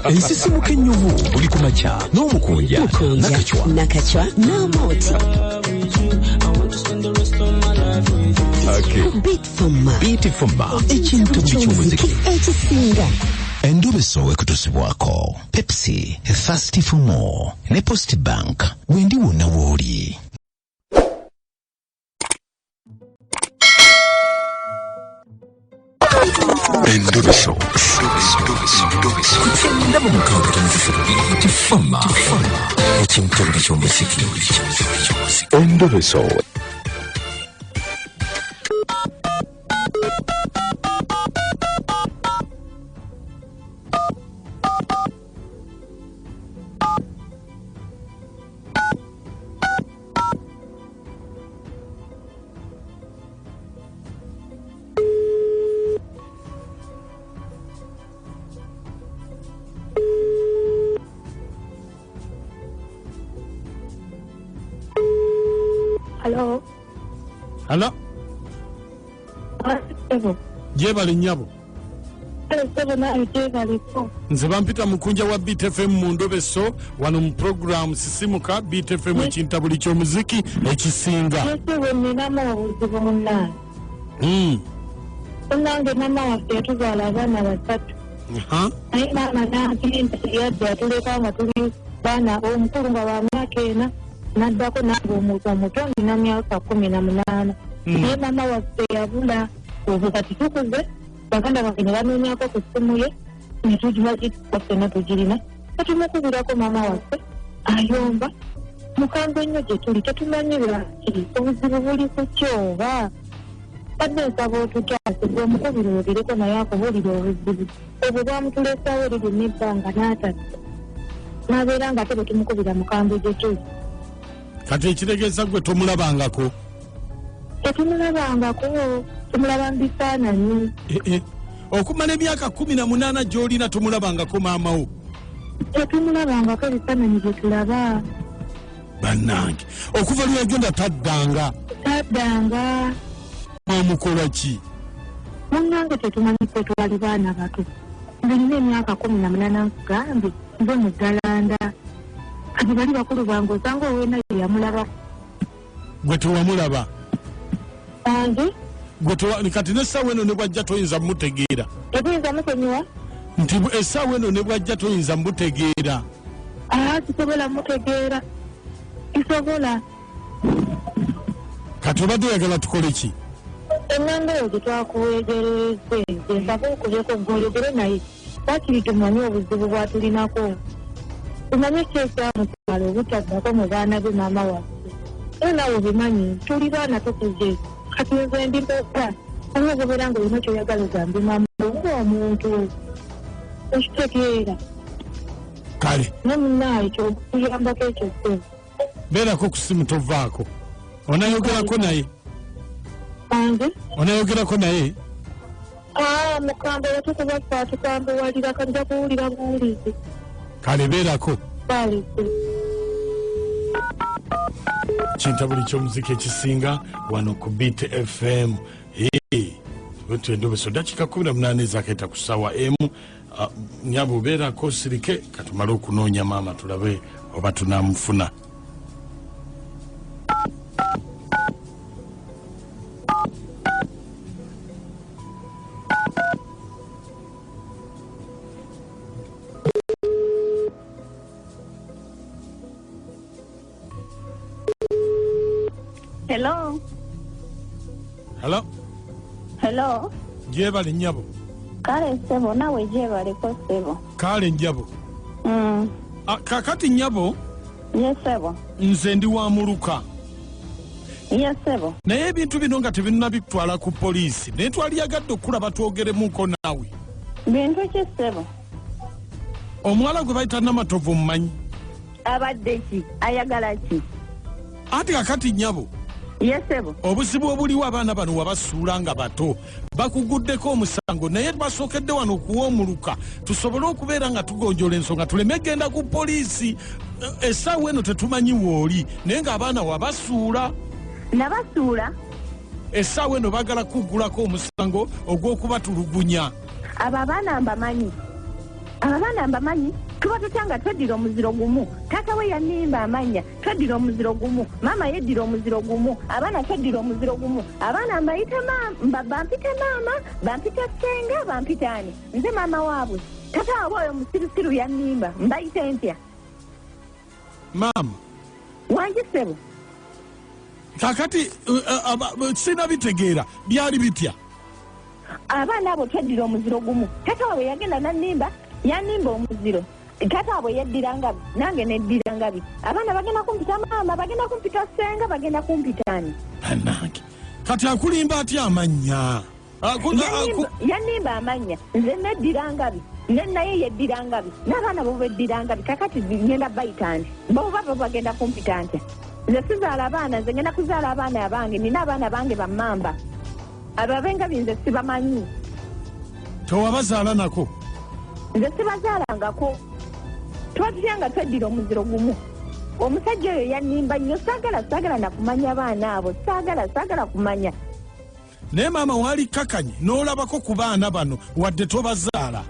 Ensisimuka ennyuvu buli ku makya n'omukunja nakachwa n'amooti. Beat Fuma ekintu ky'omuziki ekisinga. Endobeso ekutusibwako Pepsi, Thirsty for More ne Post Bank wendi wonna wooli. Endobeso ndaba mukanga tanzifiro Beat Fuma ekintu ky'omuziki Endobeso. Hello. Hello. Jebali nyabo. Nze bampita mukunja wa Beat FM mu Ndobeso wano mu program sisimuka Beat FM ekintabuli ky'omuziki ekisinga. Nange mama waffe yatuzaala abaana basatu. Naye maama n'agenda yadde yatuleka nga tuli baana omukulu nga wa myaka ena n'addako naabe omuto nina myaka 18. Naye mama waffe yabula obwo kati tukuze baganda bange ne banoonyako ku ssimu ye ne tugiba ffenna tugirina. Tetumukubirako mama waffe ayomba mukambwe nnyo gye tuli tetumanyi lwaki obuzibu buli ku kyoba badde nsaba otutaase gwe omukubiri webireko naye akubulira obuzibu obwo bwamutulesawo liri n'ebbanga n'atata n'abeera nga te bwe tumukubira mukambwe gye tuli. Kati ekiregeeza gwe tomulabangako? Tetumulabangako, tumulaba mu bifaananyi. Okumala emyaka 18 gy'olina tomulabangako maama wo? Tetumulabangako ebifaananyi bye tulaba. Bannange okuva lwe yagenda taddanga. Omukola ki? Munnange tetumanyi kwe twali baana bato. Nalina emyaka 18 nkugambye nze muggalanda. Kati bali bakulu bange osanga oweena ye yamulaba. Gwe tewamulaba? Ange? Kati n'essaawa eno ne bwajja toyinza mutegeera. Toyinza musonyiwa? Nti essaawa eno ne bwajja toyinza mutegeera. Kisobola mutegeera. Kisobola. Kati obadde oyagala tukole ki? Ennanga eyo gye twakuweegereze ensaba okulyeko gw'oyogere naye bakiri tumanyi obuzibu bwatulinako. Tumanyi ekyekyamukyalo obutaddako mu baana be maama waffe. Era nawe obimanyi tuli baana tukuze. Kati nze ndi mpoka naye ogobeera nga olina kyoyagala ogambe maama ng'omuntu okitegeera. Kale ne munnaye kyokuyambako ekyo ssebo. Beerako ku simu tovaako. Onayogerako naye? Ange? Onayogerako naye? Mukambwe yatukuba ffe tukambuwalira kanja kuwulira buwulizi. Kale beerako. Kale. Kintabuli ky'omuziki ekisinga wano ku Beat FM. Wetu Endobeso dakika 18 ezaketa ku ssaawa emu. Nyabo beerako sirike katumale okunoonya maama tulabe oba tunamufuna. Hello. Hello. Hello. Jebali nyabo. Kale sebo nawe jebali ko sebo. Kale njabo. Kakati nyabo. Yes sebo. Nze ndi wa muluka. Yes sebo. Naye ebintu bino nga tebinabitwala ku poliisi. Ne twaliyagadde okulaba twogeremuko naawe. Bintu ki sebo? Omuwala gwe bayita Namatovu mmanyi. Abadde ki? Ayagala ki? Ati kakati nyabo. Yes sebo. Obuzibu obuliwo abaana bano wabasuula nga bato bakuguddeko omusango naye basookedde wano okuwa omuluka tusobole okubeera nga tugonjola ensonga tuleme genda ku poliisi. Essaawa eno tetumanyi wooli naye ng'abaana wabasuula. Nabasuula? Essaawa eno baagala kuggulako omusango ogw'okubatulugunya. Abo abaana mbamanyi. abaana mbamanyi tuba tutanga tweddira omuziro gumu taata we yanimba amanya tweddira omuziro gumu maama yeddira omuziro gumu abaana tweddira omuziro gumu abaana mbayita bampita maama bampita ssenga bampita ani nze maama waabwe taata waabwe oyo musirusiru yanimba mbayita ntya maama wangisebo kakati sina bitegeera byali bitya abaana abo tweddira omuziro gumu taata waabwe yagenda nanimba yanimba omuziro taata waabwe yeddira ngabi nange neddira ngabi abaana bagenda kumpita maama bagenda kumpita ssenga bagenda kumpita ani nange kati akulimba atya amanya yanimba amanya nze neddira ngabi naye yeddira ngabi n'abaana bo beddira ngabi kakati ngenda bayita nti bo baba bagenda kumpita ntya nze sizaala abaana nze ngenda kuzaala abaana abange nina abaana bange bammamba abo abengabi nze sibamanyi tewabazaala nako nze sibazaalangako twatutyanga tweddira omuziro gumu omusajja oyo yanimba nnyo saagala nakumanya abaana abo saagala kumanya naye maama waali kakanye n'olabako ku baana bano wadde tobazaala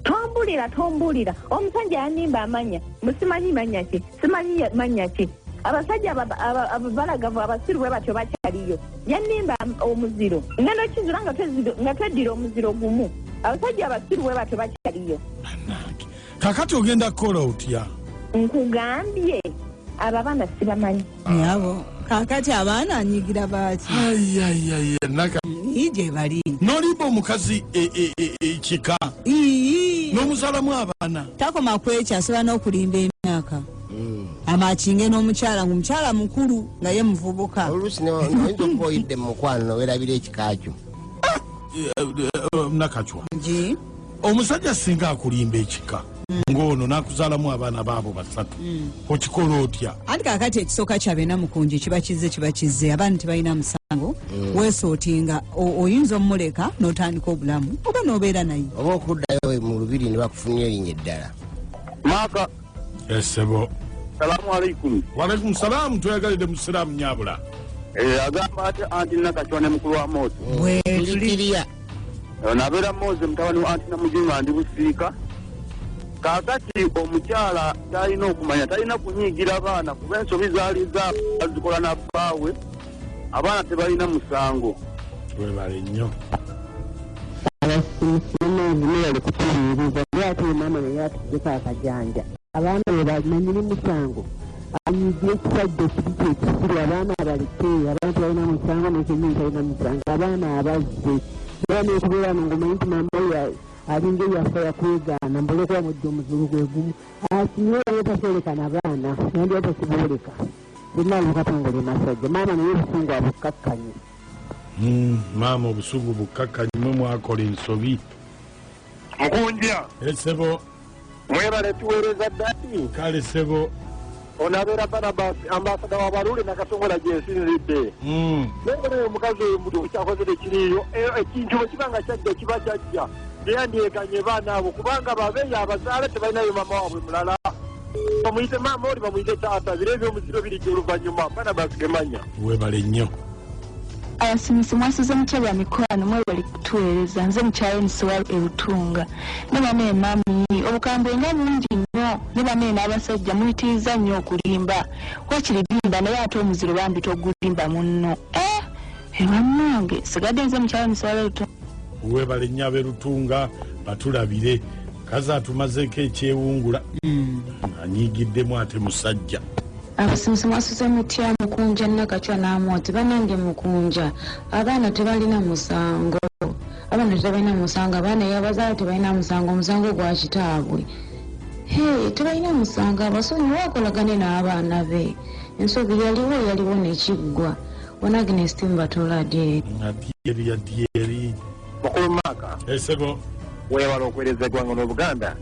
tombulira omusajja yanimba amanya musimanyi manya ki simanyi manya ki abasajja abalagavu abasiru bwe batyo bakyaliyo yanimba omuziro ngendo kizira nga tweddira omuziro gumu abasajja abasiru bwe batyo bakyaliyo kakati ogenda kukola otya nkugambye abo abaana sibamanyi abo kakati abaana anyigira baaki ije bali nolimba omukazi ekika n'omuzalamu abaana takoma kwekyo asobola n'okulimba emyaka amakinge n'omukyala ng'omukyala mukulu nga ye muvubuka oluusi noyinza okuba oyidde mu mukwano noweerabira ekikakyo nakacwa omusajja singa akulimba ekika ng'ono n'akuzaalamu abaana baabo basatu okikola otya anti kakati ekisooka kyabena mukunji kiba kizze abaana tebalina musango weesootinga oyinza omuleka n'otandika obulamu oba n'obeera naye oba okuddayo mu lubiri ne bakufunira erinnya eddala maaka esebo salaamu alaikum waalaikum salaamu tweyagalidde mu siraamu nyabula agamba ati anti nakacwa ne mukulu wa moozi bwetuliriya nabeera moozi mutabani wa anti namujunga ndi busiika kakati omukyala talina okumanya talina kunyiigira abaana kuba ensobi zaali zazikola nabbaawe abaana tebalina musango webale nnyo abasimusimuneali kutuliiriza lwati maama naye atugeko akajanja abaana bwe bamanyire musango anyigire ekisajja ekiri kyekisiru abaana abaleke abaana tebalina musango nekenyini talina musango abaana abazze era netubeera no ngomanyi nti mama alinga eyafa yakwegaana mbole okuba mujja omuzulu gwe gumu akinyera naye takyoleka nabaana nandira takiboleka birina lukatongole masajja maama naye obusungu abukakkanye maama obusungu bukakkanye mwe mwakola ensobi mukunja esebo mwebale tuweereza ddati kale sebo onabeera Barnabas ambasada wa Balule nakasongola gyensinzidde naye omukazi oyo muti okyakozere kiriyo ekintu bwe kiba nga kyajja kiba kyajja teyandyekanye baana abo kubanga babeeyo abazaale tebalinayo maama waabwe mulala bamuyite maama oli bamuyite taata biro ebyomuziro birijja oluvannyuma Barnabas gemanya webale nnyo abasimusi mwasuze mukyala mikwano mwebali kutuweereza nze mukyalo nisiwa ebutunga ne bane mami obukambwe nga bungi nnyo ne bane n'abasajja muyitiriza nnyo okulimba wakiri limba naye ate omuziro bambi togulimba munno bannange sigadde nze mukyalo nisiwa ebutunga webale nnyo aberutunga batulabire kazi atumazeeko ekyewungula anyigiddemu ate musajja abasimusi mwasuze mutya mukunja nakacwa n'amooti banange mukunja abaana tebalina musango abaana yabazaala tebalina musango omusango gwa kitaabwe tebalina musango abasonyi wakolagane n'abaana be ensobi yaliwo nekiggwa wanagnes timbatoladyeri adyeri mukulu maaka esebo weewala okweereza eggwanga n'obuganda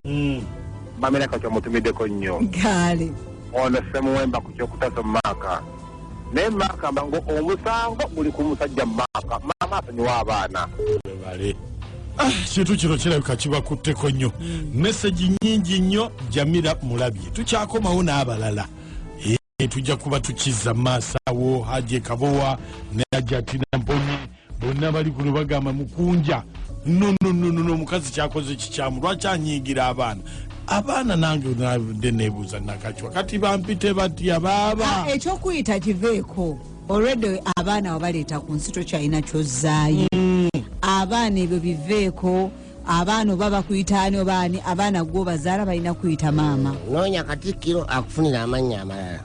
bamera kacwa mutumiddeko nnyo gale ono semuwemba ku kyokutaso maaka naye maaka mbango omusango guli ku musajja maaka maama asonyiwa abaana webale kintu kino kirabika kibakutteko nnyo meseji nnyingi nnyo Jamira mulabye tukyakomawo n'abalala tujja kuba tukizza maaso awo Haji Kabowa ne Haji Atina Mponyi bonna bali kuno bagamba mukunja no omukazi kyakoze kikyamu lwaki anyiigira abaana nange nabadde neebuuza nakacwa kati bampite batya baaba ekyokuyita kiveeko olwedde abaana wabaleeta ku nsi tokyalina kyozzaayo abaana ebyo biveeko abaana oba bakuyita ani obaani abaana gwe bazaala balina kuyita maama noonya Katikkiro akufunira amannya amalala